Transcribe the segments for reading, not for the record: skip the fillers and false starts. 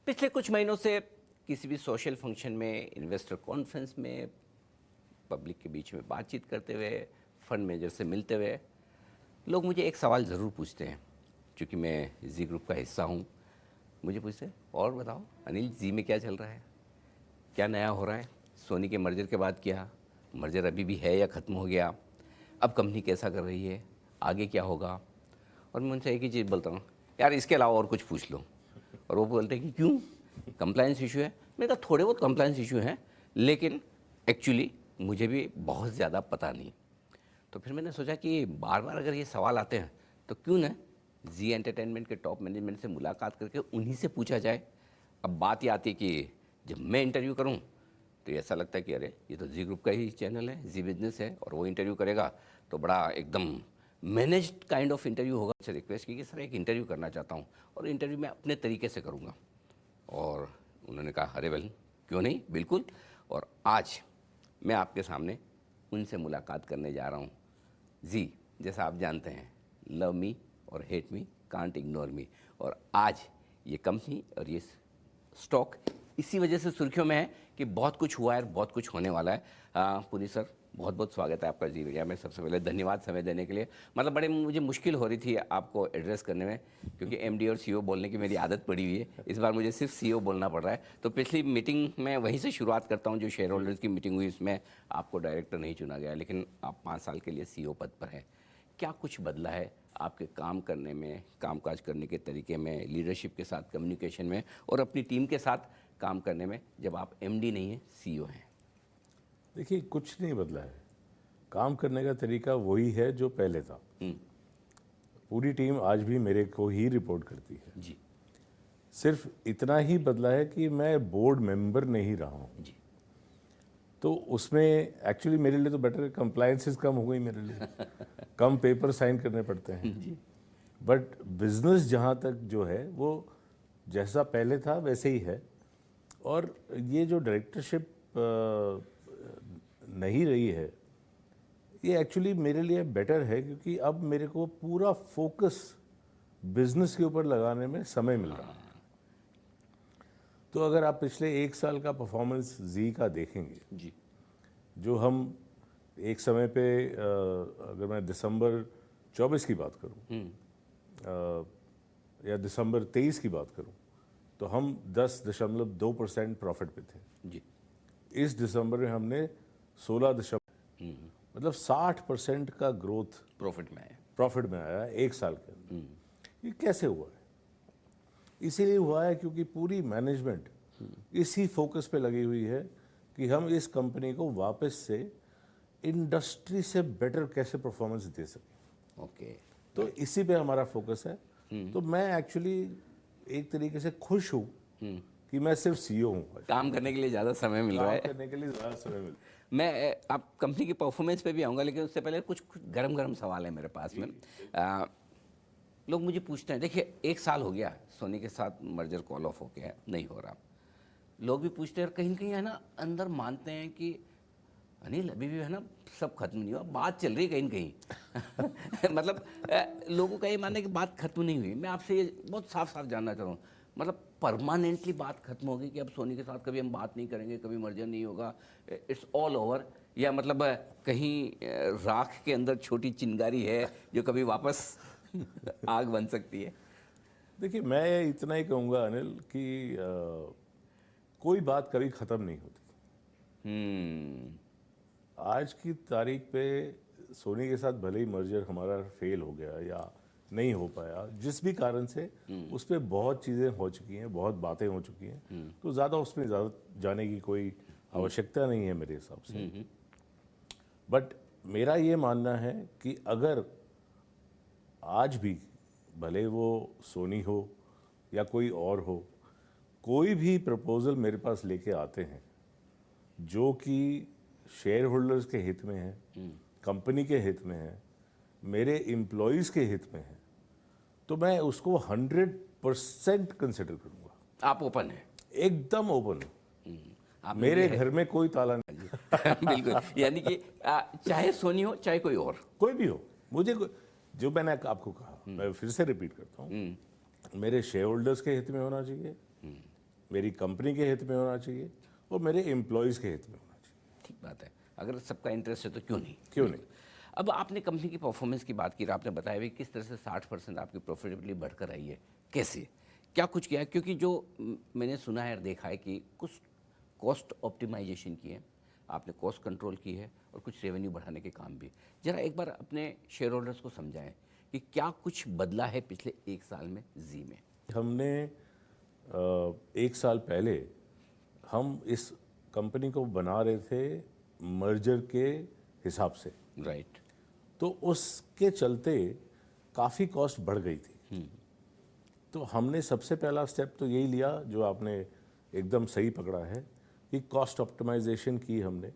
पिछले कुछ महीनों से किसी भी सोशल फंक्शन में, इन्वेस्टर कॉन्फ्रेंस में, पब्लिक के बीच में बातचीत करते हुए, फंड मैनेजर से मिलते हुए लोग मुझे एक सवाल ज़रूर पूछते हैं। क्योंकि मैं जी ग्रुप का हिस्सा हूँ, मुझे पूछते हैं और बताओ अनिल, जी में क्या चल रहा है, क्या नया हो रहा है, सोनी के मर्जर के बाद क्या, मर्जर अभी भी है या ख़त्म हो गया, अब कंपनी कैसा कर रही है, आगे क्या होगा। और मैं उनसे एक ही चीज़ बोलता हूँ, यार इसके अलावा और कुछ पूछ लो। और वो बोलते हैं कि क्यों, कंप्लायंस इशू है। मैंने कहा थोड़े बहुत कंप्लायंस इशू हैं, लेकिन एक्चुअली मुझे भी बहुत ज़्यादा पता नहीं। तो फिर मैंने सोचा कि बार बार अगर ये सवाल आते हैं तो क्यों ना जी एंटरटेनमेंट के टॉप मैनेजमेंट से मुलाकात करके उन्हीं से पूछा जाए। अब बात ये आती है कि जब मैं इंटरव्यू करूं तो ये ऐसा लगता है कि अरे ये तो जी ग्रुप का ही चैनल है, जी बिजनेस है, और वो इंटरव्यू करेगा तो बड़ा एकदम मैनेज्ड काइंड ऑफ इंटरव्यू होगा। मुझसे रिक्वेस्ट की कि सर एक इंटरव्यू करना चाहता हूँ और इंटरव्यू मैं अपने तरीके से करूँगा। और उन्होंने कहा अरे वेल क्यों नहीं, बिल्कुल। और आज मैं आपके सामने उनसे मुलाकात करने जा रहा हूँ। जी, जैसा आप जानते हैं, लव मी और hate me, can't ignore me. और आज ये कंपनी और ये स्टॉक इसी वजह से सुर्खियों में है कि बहुत कुछ हुआ है और बहुत कुछ होने वाला है। पुरी सर, बहुत बहुत स्वागत है आपका जी भैया। मैं सबसे पहले धन्यवाद समय देने के लिए। मतलब बड़े मुझे मुश्किल हो रही थी आपको एड्रेस करने में, क्योंकि एमडी और सीईओ बोलने की मेरी आदत पड़ी हुई है। इस बार मुझे सिर्फ सीईओ बोलना पड़ रहा है। तो पिछली मीटिंग में वहीं से शुरुआत करता हूँ, जो शेयर होल्डर्स की मीटिंग हुई उसमें आपको डायरेक्टर नहीं चुना गया, लेकिन आप 5 साल के लिए सीईओ पद पर हैं। क्या कुछ बदला है आपके काम करने में, कामकाज करने के तरीके में, लीडरशिप के साथ कम्युनिकेशन में और अपनी टीम के साथ काम करने में, जब आप एमडी नहीं हैं, सीईओ हैं? देखिए, कुछ नहीं बदला है। काम करने का तरीका वही है जो पहले था। पूरी टीम आज भी मेरे को ही रिपोर्ट करती है जी सिर्फ इतना ही बदला है कि मैं बोर्ड मेंबर नहीं रहा हूँ। जी। तो उसमें एक्चुअली मेरे लिए तो बेटर कंप्लायंसेस कम हो गई मेरे लिए। कम पेपर साइन करने पड़ते हैं जी। बट बिजनेस जहाँ तक जो है वो जैसा पहले था वैसे ही है। और ये जो डायरेक्टरशिप नहीं रही है, ये एक्चुअली मेरे लिए बेटर है, क्योंकि अब मेरे को पूरा फोकस बिजनेस के ऊपर लगाने में समय मिल रहा है। तो अगर आप पिछले 1 साल का परफॉर्मेंस जी का देखेंगे, जी जो हम एक समय पे अगर मैं दिसंबर 24 की बात करूं या दिसंबर 23 की बात करूं, तो हम 10.2% प्रॉफिट पे थे। जी। इस दिसंबर में हमने 16 मतलब 60% का ग्रोथ प्रॉफिट में है। प्रॉफिट में आया 1 साल के अंदर। ये कैसे हुआ है? इसीलिए हुआ है क्योंकि पूरी मैनेजमेंट इसी फोकस पे लगी हुई है कि हम इस कंपनी को वापस से इंडस्ट्री से बेटर कैसे परफॉर्मेंस दे सकें। ओके। तो इसी पे हमारा फोकस है। तो मैं एक्चुअली एक तरीके से खुश हूँ कि मैं सिर्फ सीईओ हूँ। काम करने के लिए ज़्यादा समय मिल रहा है। काम करने के लिए ज़्यादा समय मिल। मैं आप कंपनी की परफॉर्मेंस पे भी आऊँगा, लेकिन उससे पहले कुछ गरम गरम सवाल है मेरे पास में। लोग मुझे पूछते हैं, देखिए 1 साल हो गया सोनी के साथ मर्जर कॉल ऑफ हो गया, नहीं हो रहा। लोग भी पूछते हैं, और कहीं ना कहीं है ना अंदर मानते हैं कि अनिल अभी भी है ना सब खत्म नहीं हुआ, बात चल रही है कहीं ना कहीं। मतलब लोगों का ये मानना है कि बात खत्म नहीं हुई। मैं आपसे ये बहुत साफ साफ जानना चाह रहा हूँ, मतलब परमानेंटली बात खत्म हो गई कि अब सोनी के साथ कभी हम बात नहीं करेंगे, कभी मर्जर नहीं होगा, इट्स ऑल ओवर? या मतलब कहीं राख के अंदर छोटी चिंगारी है जो कभी वापस आग बन सकती है? देखिए, मैं इतना ही कहूँगा अनिल कि कोई बात कभी ख़त्म नहीं होती। आज की तारीख पे सोनी के साथ भले ही मर्जर हमारा फेल हो गया या नहीं हो पाया, जिस भी कारण से, उस पर बहुत चीज़ें हो चुकी हैं, बहुत बातें हो चुकी हैं, तो ज़्यादा उसमें ज़्यादा जाने की कोई आवश्यकता नहीं है मेरे हिसाब से। बट मेरा ये मानना है कि अगर आज भी भले वो सोनी हो या कोई और हो, कोई भी प्रपोजल मेरे पास लेके आते हैं जो कि शेयर होल्डर्स के हित में है, कंपनी के हित में है, मेरे एम्प्लॉयज़ के हित में है, तो मैं उसको 100% कंसिडर करूँगा। आप ओपन हैं? एकदम ओपन हूँ। आप मेरे घर में कोई ताला नहीं। बिल्कुल, यानी कि चाहे सोनी हो चाहे कोई और, कोई भी हो, मुझे जो मैंने आपको कहा, मैं फिर से रिपीट करता हूँ, मेरे शेयर होल्डर्स के हित में होना चाहिए, मेरी कंपनी के हित में होना चाहिए और मेरे एम्प्लॉयज़ के हित में होना चाहिए। ठीक बात है, अगर सबका इंटरेस्ट है तो क्यों नहीं। क्यों नहीं? अब आपने कंपनी की परफॉर्मेंस की बात की, आपने बताया भी किस तरह से 60% आपकी प्रॉफिटेबिलिटी बढ़कर आई है, कैसे, क्या कुछ किया है? क्योंकि जो मैंने सुना है और देखा है कि कुछ कॉस्ट ऑप्टिमाइजेशन की है आपने, कॉस्ट कंट्रोल की है और कुछ रेवेन्यू बढ़ाने के काम भी। जरा एक बार अपने शेयर होल्डर्स को समझाएं कि क्या कुछ बदला है पिछले 1 साल में जी में। हमने 1 साल पहले हम इस कंपनी को बना रहे थे मर्जर के हिसाब से, राइट। तो उसके चलते काफ़ी कॉस्ट बढ़ गई थी। तो हमने सबसे पहला स्टेप तो यही लिया जो आपने एकदम सही पकड़ा है कि कॉस्ट ऑप्टिमाइजेशन की हमने।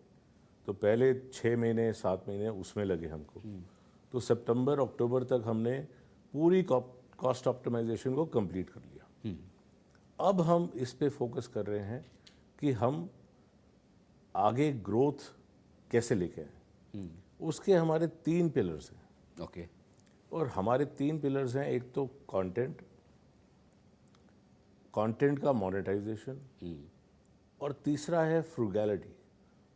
तो पहले 6 महीने 7 महीने उसमें लगे हमको। तो सितंबर अक्टूबर तक हमने पूरी कॉस्ट ऑप्टिमाइजेशन को कंप्लीट कर लिया। अब हम इस पे फोकस कर रहे हैं कि हम आगे ग्रोथ कैसे लेके आए। उसके हमारे 3 पिलर्स हैं। ओके। और हमारे 3 पिलर्स हैं, एक तो कंटेंट का मोनेटाइजेशन, और तीसरा है फ्रूगैलिटी,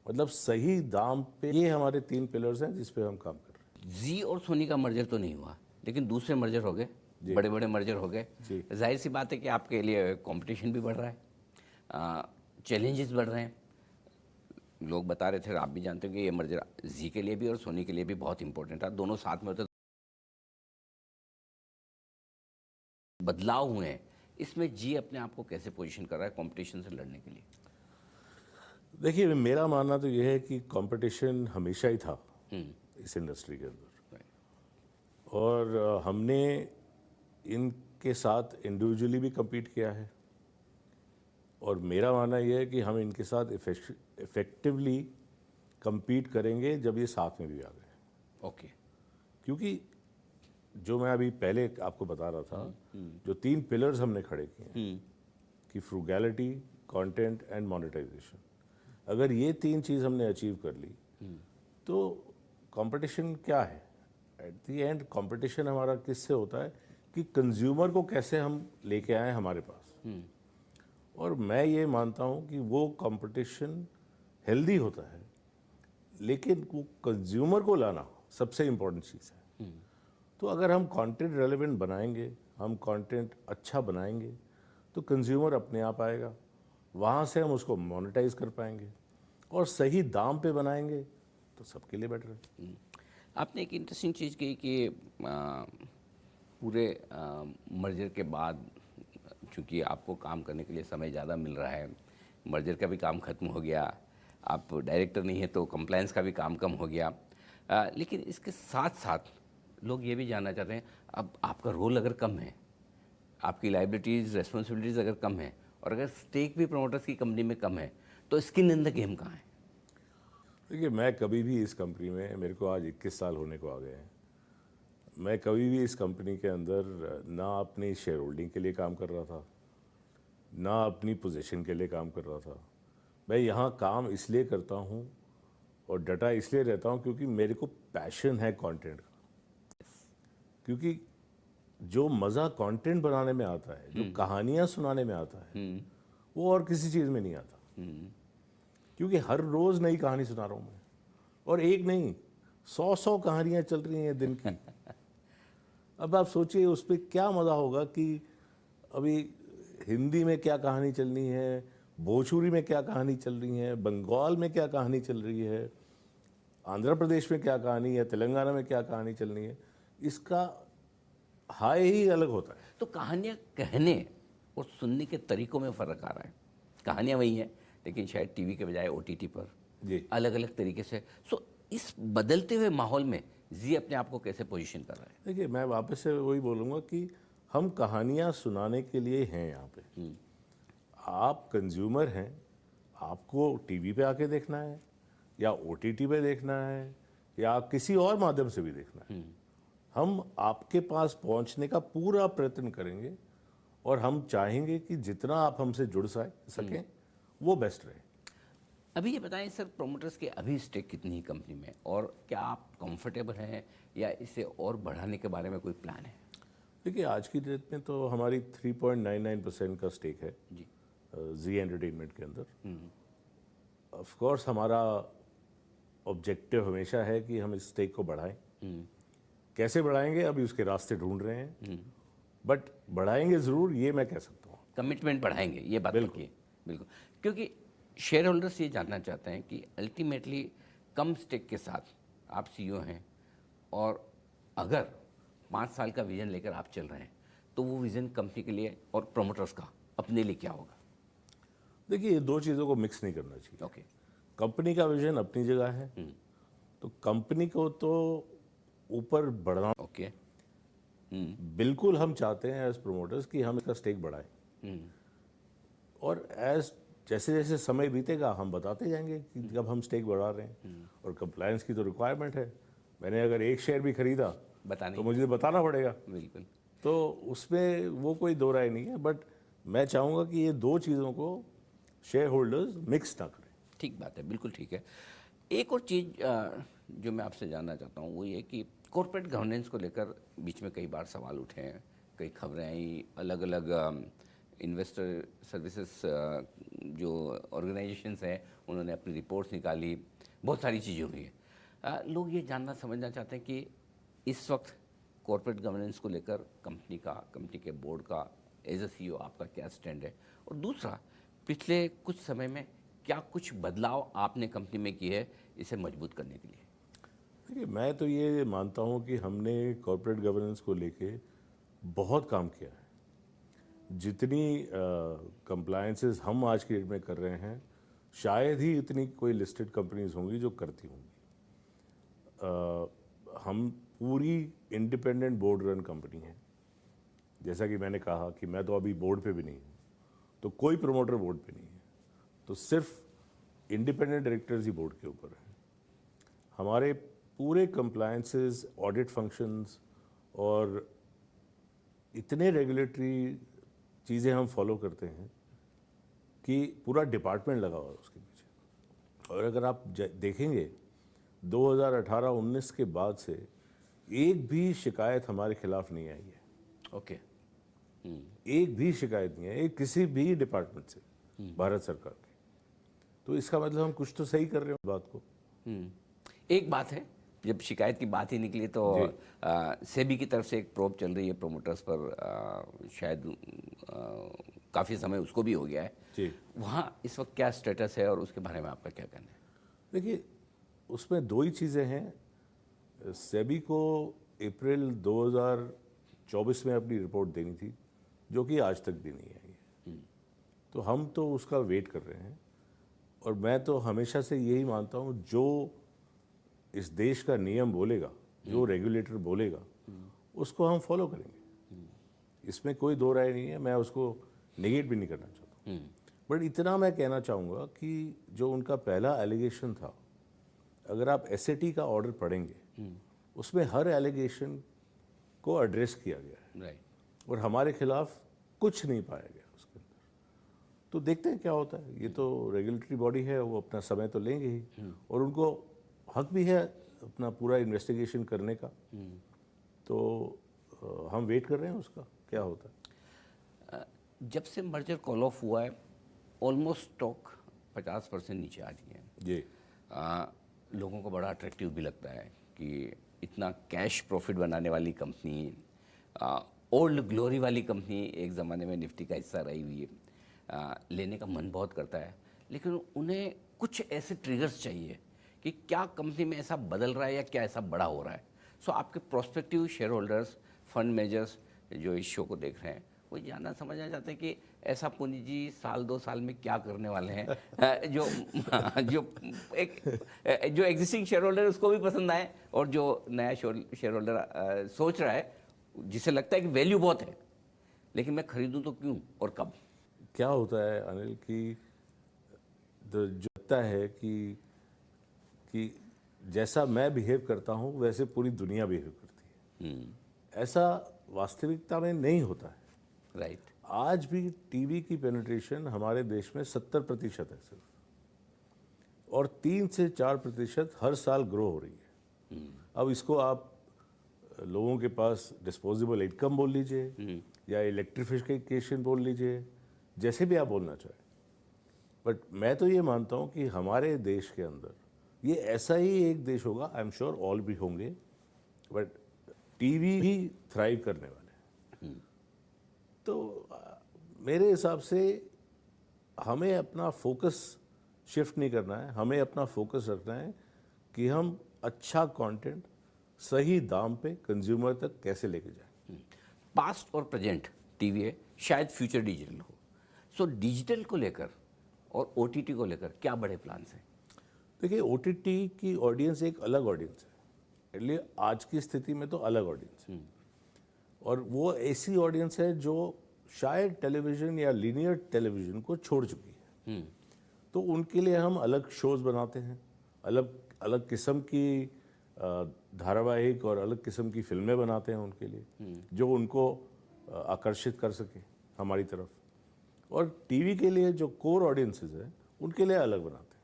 मतलब सही दाम पे। ये हमारे 3 पिलर्स हैं जिस पे हम काम कर रहे हैं। जी और सोनी का मर्जर तो नहीं हुआ, लेकिन दूसरे मर्जर हो गए, बड़े बड़े मर्जर हो गए। जी। जाहिर सी बात है कि आपके लिए कंपटीशन भी बढ़ रहा है, चैलेंजेस बढ़ रहे हैं। लोग बता रहे थे, आप भी जानते हो कि ये मर्जर जी के लिए भी और सोनी के लिए भी बहुत इंपॉर्टेंट था, दोनों साथ में होते। बदलाव हुए हैं, इसमें जी अपने आप को कैसे पोजीशन कर रहा है कंपटीशन से लड़ने के लिए? देखिए, मेरा मानना तो ये है कि कंपटीशन हमेशा ही था इस इंडस्ट्री के अंदर, और हमने इनके साथ इंडिविजुअली भी compete किया है, और मेरा मानना ये है कि हम इनके साथ इफेक्टिवली compete करेंगे जब ये साथ में भी आ गए। ओके। क्योंकि जो मैं अभी पहले आपको बता रहा था, जो 3 पिलर्स हमने खड़े किए हैं कि फ्रूगैलिटी, कंटेंट एंड मोनेटाइजेशन, अगर ये 3 चीज़ हमने अचीव कर ली तो कंपटीशन क्या है? एट द एंड कंपटीशन हमारा किससे होता है कि कंज्यूमर को कैसे हम लेके आए हमारे पास। और मैं ये मानता हूँ कि वो कंपटीशन हेल्दी होता है, लेकिन वो कंज्यूमर को लाना सबसे इम्पोर्टेंट चीज़ है। तो अगर हम कंटेंट रेलेवेंट बनाएंगे, हम कंटेंट अच्छा बनाएंगे, तो कंज्यूमर अपने आप आएगा, वहाँ से हम उसको मोनेटाइज कर पाएंगे, और सही दाम पे बनाएंगे तो सबके लिए बेटर है। आपने एक इंटरेस्टिंग चीज़ कही कि पूरे मर्जर के बाद, चूँकि आपको काम करने के लिए समय ज़्यादा मिल रहा है, मर्जर का भी काम ख़त्म हो गया, आप डायरेक्टर नहीं है तो कंप्लायंस का भी काम कम हो गया, लेकिन इसके साथ साथ लोग ये भी जानना चाहते हैं, अब आपका रोल अगर कम है, आपकी लाइबिलिटीज़ रेस्पॉन्सिबिलिटीज़ अगर कम है, और अगर स्टेक भी प्रोमोटर्स की कंपनी में कम है, तो स्किन इन द गेम कहाँ है? देखिए, मैं कभी भी इस कंपनी में, मेरे को आज 21 साल होने को आ गए हैं, मैं कभी भी इस कंपनी के अंदर ना अपनी शेयर होल्डिंग के लिए काम कर रहा था, ना अपनी पोजीशन के लिए काम कर रहा था। मैं यहाँ काम इसलिए करता हूँ और डटा इसलिए रहता हूँ क्योंकि मेरे को पैशन है कंटेंट का। क्योंकि जो मज़ा कंटेंट बनाने में आता है, जो कहानियाँ सुनाने में आता है, वो और किसी चीज़ में नहीं आता। क्योंकि हर रोज़ नई कहानी सुना रहा हूँ मैं, और एक नहीं, 100 कहानियाँ चल रही हैं दिन की। अब आप सोचिए उस पर क्या मज़ा होगा कि अभी हिंदी में क्या कहानी चलनी है, भोजपुरी में क्या कहानी चल रही है, बंगाल में क्या कहानी चल रही है, आंध्र प्रदेश में क्या कहानी है, तेलंगाना में क्या कहानी चल रही है। इसका हाई ही अलग होता है। तो कहानियाँ कहने और सुनने के तरीकों में फ़र्क आ रहा है। कहानियाँ वही हैं, लेकिन शायद टीवी के बजाय OTT पर जी। अलग अलग तरीके से। सो इस बदलते हुए माहौल में जी अपने आप को कैसे पोजीशन कर रहा है? देखिए, मैं वापस से वही बोलूँगा कि हम कहानियाँ सुनाने के लिए हैं यहाँ पे। आप कंज्यूमर हैं, आपको टीवी पे आके देखना है, या OTT पे देखना है, या किसी और माध्यम से भी देखना है, हम आपके पास पहुंचने का पूरा प्रयत्न करेंगे, और हम चाहेंगे कि जितना आप हमसे जुड़ सकें वो बेस्ट रहे। अभी ये बताएं सर, प्रोमोटर्स के अभी स्टेक कितनी है कंपनी में, और क्या आप कंफर्टेबल हैं या इसे और बढ़ाने के बारे में कोई प्लान है? देखिए, आज की डेट में तो हमारी 3.99% का स्टेक है। जी। जी एंटरटेनमेंट के अंदर। ऑफ कोर्स हमारा ऑब्जेक्टिव हमेशा है कि हम इस स्टेक को बढ़ाएं। कैसे बढ़ाएंगे अभी उसके रास्ते ढूंढ रहे हैं, बट बढ़ाएंगे ज़रूर, ये मैं कह सकता हूँ। कमिटमेंट बढ़ाएंगे, ये बात बिल्कुल। पक्की है। बिल्कुल, क्योंकि शेयर होल्डर्स ये जानना चाहते हैं कि अल्टीमेटली कम स्टेक के साथ आप सीईओ हैं, और अगर 5 साल का विजन लेकर आप चल रहे हैं तो वो विजन कंपनी के लिए और प्रोमोटर्स का अपने लिए क्या होगा? देखिए, ये दो चीज़ों को मिक्स नहीं करना चाहिए। ओके। कंपनी का विजन अपनी जगह है, तो कंपनी को तो ऊपर बढ़ना ओके। बिल्कुल हम चाहते हैं एज प्रोमोटर्स कि हम इसका स्टेक बढ़ाएं, और एज जैसे जैसे समय बीतेगा हम बताते जाएंगे कि जब हम स्टेक बढ़ा रहे हैं। और कंप्लायंस की तो रिक्वायरमेंट है, मैंने अगर एक शेयर भी खरीदा बताने तो मुझे बताना पड़ेगा। बिल्कुल। तो उसमें वो कोई दो राय नहीं है, बट मैं चाहूँगा कि ये दो चीज़ों को शेयर होल्डर्स मिक्स ना करें। ठीक बात है, बिल्कुल ठीक है। एक और चीज़ जो मैं आपसे जानना चाहता हूँ वो ये कि कॉर्पोरेट गवर्नेंस को लेकर बीच में कई बार सवाल उठे हैं, कई खबरें आई, अलग अलग इन्वेस्टर सर्विसेज जो ऑर्गेनाइजेशंस हैं उन्होंने अपनी रिपोर्ट्स निकाली, बहुत सारी चीज़ें हुई हैं। लोग ये जानना समझना चाहते हैं कि इस वक्त कॉर्पोरेट गवर्नेंस को लेकर कंपनी के बोर्ड का एज अ सीईओ आपका क्या स्टैंड है, और दूसरा पिछले कुछ समय में क्या कुछ बदलाव आपने कंपनी में किए हैं इसे मजबूत करने के लिए? देखिए, मैं तो ये मानता हूँ कि हमने कॉर्पोरेट गवर्नेंस को लेके बहुत काम किया है। जितनी कंप्लायंसेस हम आज की डेट में कर रहे हैं, शायद ही इतनी कोई लिस्टेड कंपनीज होंगी जो करती होंगी। हम पूरी इंडिपेंडेंट बोर्ड रन कंपनी है। जैसा कि मैंने कहा कि मैं तो अभी बोर्ड पे भी नहीं हूँ, तो कोई प्रमोटर बोर्ड पे नहीं है, तो सिर्फ इंडिपेंडेंट डायरेक्टर्स ही बोर्ड के ऊपर हैं। हमारे पूरे कंप्लायंसेस, ऑडिट फंक्शंस और इतने रेगुलेटरी चीज़ें हम फॉलो करते हैं कि पूरा डिपार्टमेंट लगा हुआ है उसके पीछे। और अगर आप देखेंगे 2018-19 के बाद से एक भी शिकायत हमारे खिलाफ नहीं आई है। ओके। एक भी शिकायत नहीं है, एक किसी भी डिपार्टमेंट से, भारत सरकार की। तो इसका मतलब हम कुछ तो सही कर रहे हैं उस बात को। एक बात है, जब शिकायत की बात ही निकली तो सेबी की तरफ से एक प्रोब चल रही है प्रोमोटर्स पर, शायद काफ़ी समय उसको भी हो गया है जी। वहाँ इस वक्त क्या स्टेटस है और उसके बारे में आपका क्या कहना है? देखिए, उसमें दो ही चीज़ें हैं। सेबी को अप्रैल 2024 में अपनी रिपोर्ट देनी थी, जो कि आज तक भी नहीं आई है। तो हम तो उसका वेट कर रहे हैं, और मैं तो हमेशा से यही मानता हूँ, जो इस देश का नियम बोलेगा, जो रेगुलेटर बोलेगा, उसको हम फॉलो करेंगे। इसमें कोई दो राय नहीं है, मैं उसको नेगेट भी नहीं करना चाहता। बट इतना मैं कहना चाहूँगा कि जो उनका पहला एलिगेशन था, अगर आप एसएटी का ऑर्डर पढ़ेंगे, उसमें हर एलिगेशन को एड्रेस किया गया है, राइट। और हमारे खिलाफ कुछ नहीं पाया गया उसके अंदर। तो देखते हैं क्या होता है। ये तो रेगुलेटरी बॉडी है, वो अपना समय तो लेंगे ही, और उनको हक भी है अपना पूरा इन्वेस्टिगेशन करने का। तो हम वेट कर रहे हैं उसका क्या होता है। जब से मर्जर कॉल ऑफ हुआ है ऑलमोस्ट स्टॉक 50% नीचे आ रही है जी। लोगों को बड़ा अट्रैक्टिव भी लगता है कि इतना कैश प्रॉफिट बनाने वाली कंपनी, ओल्ड ग्लोरी वाली कंपनी एक ज़माने में निफ्टी का हिस्सा रही हुई है, लेने का मन बहुत करता है, लेकिन उन्हें कुछ ऐसे ट्रिगर्स चाहिए कि क्या कंपनी में ऐसा बदल रहा है या क्या ऐसा बड़ा हो रहा है। सो आपके prospective share holders, fund managers जो इस शो को देख रहे हैं, वो जानना समझना चाहते हैं कि ऐसा पुनी जी साल 2 साल में क्या करने वाले हैं जो जो एग्जिस्टिंग शेयर होल्डर उसको भी पसंद आए, और जो नया शेयर होल्डर सोच रहा है, जिसे लगता है कि वैल्यू बहुत है लेकिन मैं खरीदूं तो क्यों और कब। क्या होता है अनिल कि जो लगता है कि जैसा मैं बिहेव करता हूँ वैसे पूरी दुनिया बिहेव करती है। ऐसा वास्तविकता में नहीं होता है। राइट। आज भी टीवी की पेनिट्रेशन हमारे देश में 70% है सिर्फ, और 3 से 4% हर साल ग्रो हो रही है। अब इसको आप लोगों के पास डिस्पोजेबल इनकम बोल लीजिए या इलेक्ट्रिफिकेशन बोल लीजिए, जैसे भी आप बोलना चाहें, बट मैं तो ये मानता हूँ कि हमारे देश के अंदर ये ऐसा ही एक देश होगा, आई एम श्योर ऑल भी होंगे, बट टीवी भी थ्राइव करने वाले हैं। तो मेरे हिसाब से हमें अपना फोकस शिफ्ट नहीं करना है, हमें अपना फोकस रखना है कि हम अच्छा कंटेंट सही दाम पे कंज्यूमर तक कैसे लेके जाएं। पास्ट और प्रेजेंट टीवी है, शायद फ्यूचर डिजिटल हो। सो डिजिटल को लेकर और ओटीटी को लेकर क्या बड़े प्लान्स हैं? देखिए, ओटीटी की ऑडियंस एक अलग ऑडियंस है, इसलिए आज की स्थिति में तो अलग ऑडियंस है, और वो ऐसी ऑडियंस है जो शायद टेलीविज़न या लीनियर टेलीविज़न को छोड़ चुकी है। तो उनके लिए हम अलग शोज़ बनाते हैं, अलग अलग किस्म की धारावाहिक और अलग किस्म की फिल्में बनाते हैं उनके लिए, जो उनको आकर्षित कर सके हमारी तरफ। और टीवी के लिए जो कोर ऑडियंसेस है उनके लिए अलग बनाते हैं।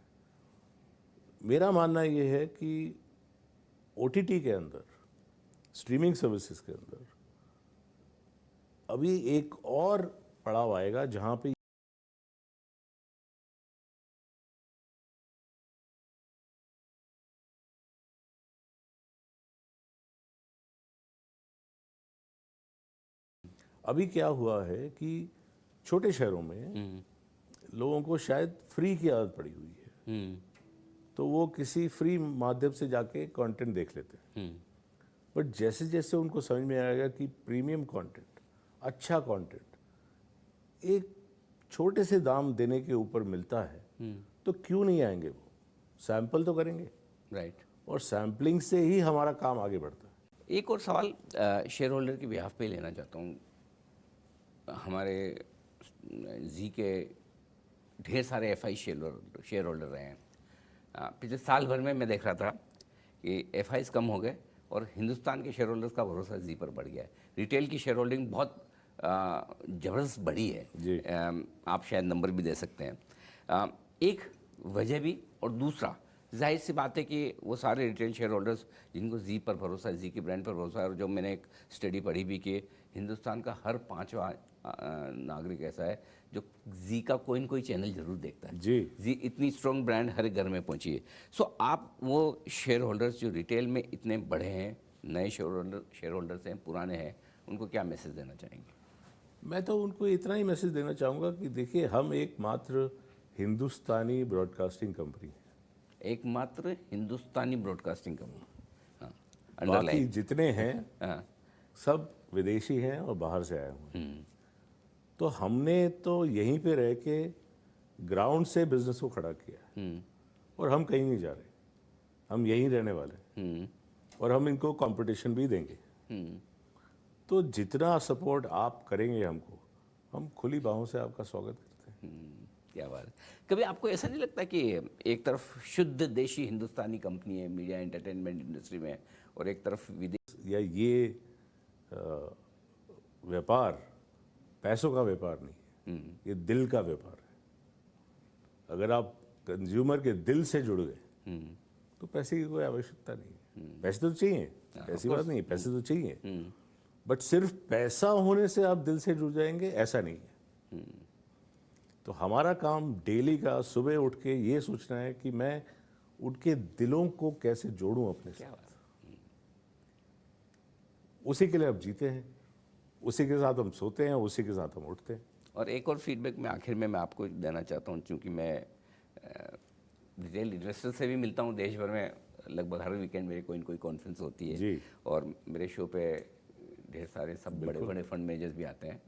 मेरा मानना ये है कि ओटीटी के अंदर, स्ट्रीमिंग सर्विसेज के अंदर अभी एक और पड़ाव आएगा जहां पे अभी क्या हुआ है कि छोटे शहरों में लोगों को शायद फ्री की आदत पड़ी हुई है, तो वो किसी फ्री माध्यम से जाके कंटेंट देख लेते हैं। बट जैसे जैसे उनको समझ में आएगा कि प्रीमियम कंटेंट, अच्छा कंटेंट एक छोटे से दाम देने के ऊपर मिलता है, तो क्यों नहीं आएंगे? वो सैंपल तो करेंगे, राइट। और सैम्पलिंग से ही हमारा काम आगे बढ़ता है। एक और सवाल शेयर होल्डर की बिहाफ पे लेना चाहता हूँ। हमारे जी के ढेर सारे एफआई शेयर होल्डर रहे हैं। पिछले साल भर में मैं देख रहा था कि एफआईज कम हो गए और हिंदुस्तान के शेयर होल्डर्स का भरोसा जी पर बढ़ गया है। रिटेल की शेयर होल्डिंग बहुत ज़बरदस्त बढ़ी है जी। आप शायद नंबर भी दे सकते हैं। एक वजह भी, और दूसरा जाहिर सी बात है कि वो सारे रिटेल शेयर होल्डर्स जिनको जी पर भरोसा है, जी के ब्रांड पर भरोसा है, और जो मैंने एक स्टडी पढ़ी भी कि हिंदुस्तान का हर 5वां नागरिक ऐसा है जो जी का कोई न कोई चैनल जरूर देखता है। जी। जी इतनी स्ट्रॉन्ग ब्रांड हर घर में पहुंची है। सो आप वो शेयर होल्डर्स जो रिटेल में इतने बड़े हैं, नए शेयर होल्डर्स हैं, पुराने हैं, उनको क्या मैसेज देना चाहेंगे? मैं तो उनको इतना ही मैसेज देना चाहूँगा कि देखिए, हम एकमात्र हिंदुस्तानी ब्रॉडकास्टिंग कंपनी है। एकमात्र हिंदुस्तानी ब्रॉडकास्टिंग कंपनी। हाँ, बाकी अंडरलाइन। जितने हैं हाँ। सब विदेशी हैं और बाहर से आए हुए हैं। तो हमने तो यहीं पे रह के ग्राउंड से बिजनेस को खड़ा किया, और हम कहीं नहीं जा रहे, हम यहीं रहने वाले हैं, और हम इनको कंपटीशन भी देंगे। तो जितना सपोर्ट आप करेंगे हमको, हम खुली बाहों से आपका स्वागत करते हैं। क्या बात है। कभी आपको ऐसा नहीं लगता कि एक तरफ शुद्ध देशी हिंदुस्तानी कंपनी है मीडिया एंटरटेनमेंट इंडस्ट्री में, और एक तरफ विदेश या ये व्यापार पैसों का व्यापार नहीं है, ये दिल का व्यापार है। अगर आप कंज्यूमर के दिल से जुड़ गए तो पैसे की कोई आवश्यकता नहीं है। पैसे तो चाहिए, ऐसी बात नहीं है, पैसे तो चाहिए, बट सिर्फ पैसा होने से आप दिल से जुड़ जाएंगे ऐसा नहीं है। तो हमारा काम डेली का सुबह उठ के ये सोचना है कि मैं उनके दिलों को कैसे जोड़ूं अपने क्या साथ। बात है। उसी के लिए हम जीते हैं, उसी के साथ हम सोते हैं, उसी के साथ हम उठते हैं। और एक और फीडबैक में आखिर में मैं आपको देना चाहता हूँ, क्योंकि मैं रिटेल इन्वेस्टर से भी मिलता हूँ देश भर में। लगभग हर वीकेंड मेरी कोई न कोई कॉन्फ्रेंस होती है जी। और मेरे शो पे ढेर सारे सब बड़े बड़े फंड मैनेजर्स भी आते हैं।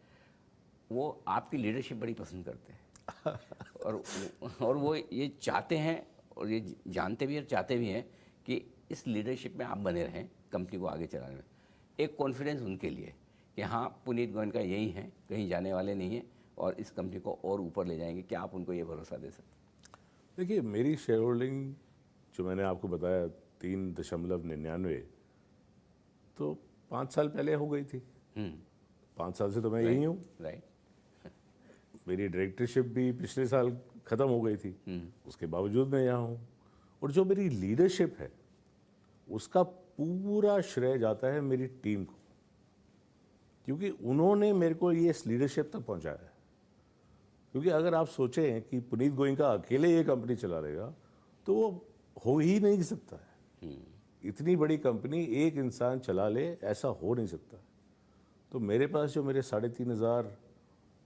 वो आपकी लीडरशिप बड़ी पसंद करते हैं और वो ये चाहते हैं, और ये जानते भी और चाहते भी हैं कि इस लीडरशिप में आप बने रहें कंपनी को आगे चलाने में। एक कॉन्फिडेंस उनके लिए कि हाँ, पुनीत गोयनका यही हैं, कहीं जाने वाले नहीं हैं और इस कंपनी को और ऊपर ले जाएंगे। क्या आप उनको ये भरोसा दे सकते हैं? देखिए, मेरी शेयर होल्डिंग जो मैंने आपको बताया 3.99, तो 5 साल पहले हो गई थी। 5 साल से तो मैं यही हूँ। राइट। मेरी डायरेक्टरशिप भी पिछले साल ख़त्म हो गई थी, उसके बावजूद मैं यहाँ हूँ। और जो मेरी लीडरशिप है उसका पूरा श्रेय जाता है मेरी टीम को, क्योंकि उन्होंने मेरे को ये इस लीडरशिप तक पहुँचाया है। क्योंकि अगर आप सोचें कि पुनीत गोयनका अकेले ये कंपनी चला लेगा तो वो हो ही नहीं सकता है। इतनी बड़ी कंपनी एक इंसान चला ले, ऐसा हो नहीं सकता। तो मेरे पास जो मेरे 3,500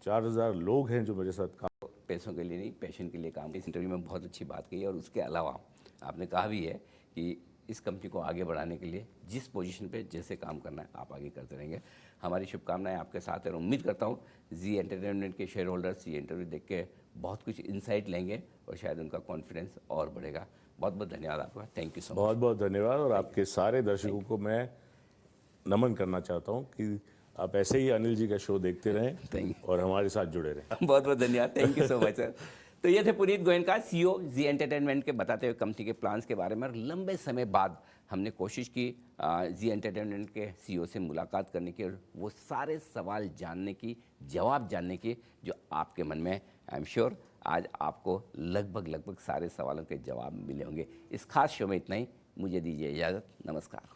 4,000 लोग हैं जो मेरे साथ काम। पैसों के लिए नहीं, पैशन के लिए काम। इस इंटरव्यू में बहुत अच्छी बात कही, और उसके अलावा आपने कहा भी है कि इस कंपनी को आगे बढ़ाने के लिए जिस पोजीशन पे जैसे काम करना है आप आगे करते रहेंगे। हमारी शुभकामनाएं आपके साथ है, और उम्मीद करता हूँ जी एंटरटेनमेंट के शेयर होल्डर्स ये इंटरव्यू देख के बहुत कुछ इंसाइट लेंगे और शायद उनका कॉन्फिडेंस और बढ़ेगा। बहुत बहुत धन्यवाद आपका, थैंक यू सो मच। बहुत बहुत धन्यवाद, और आपके सारे दर्शकों को मैं नमन करना चाहता हूँ कि आप ऐसे ही अनिल जी का शो देखते रहें Thank और हमारे साथ जुड़े रहें। बहुत बहुत धन्यवाद, thank you so much sir. तो ये थे पुनीत गोयनका, सीईओ जी एंटरटेनमेंट के, बताते हुए कंपनी के प्लान्स के बारे में। और लंबे समय बाद हमने कोशिश की जी एंटरटेनमेंट के सीईओ से मुलाकात करने की, और वो सारे सवाल जानने की, जवाब जानने की जो आपके मन में। आई एम श्योर आज आपको लगभग सारे सवालों के जवाब मिले होंगे। इस खास शो में इतना ही, मुझे दीजिए इजाज़त, नमस्कार।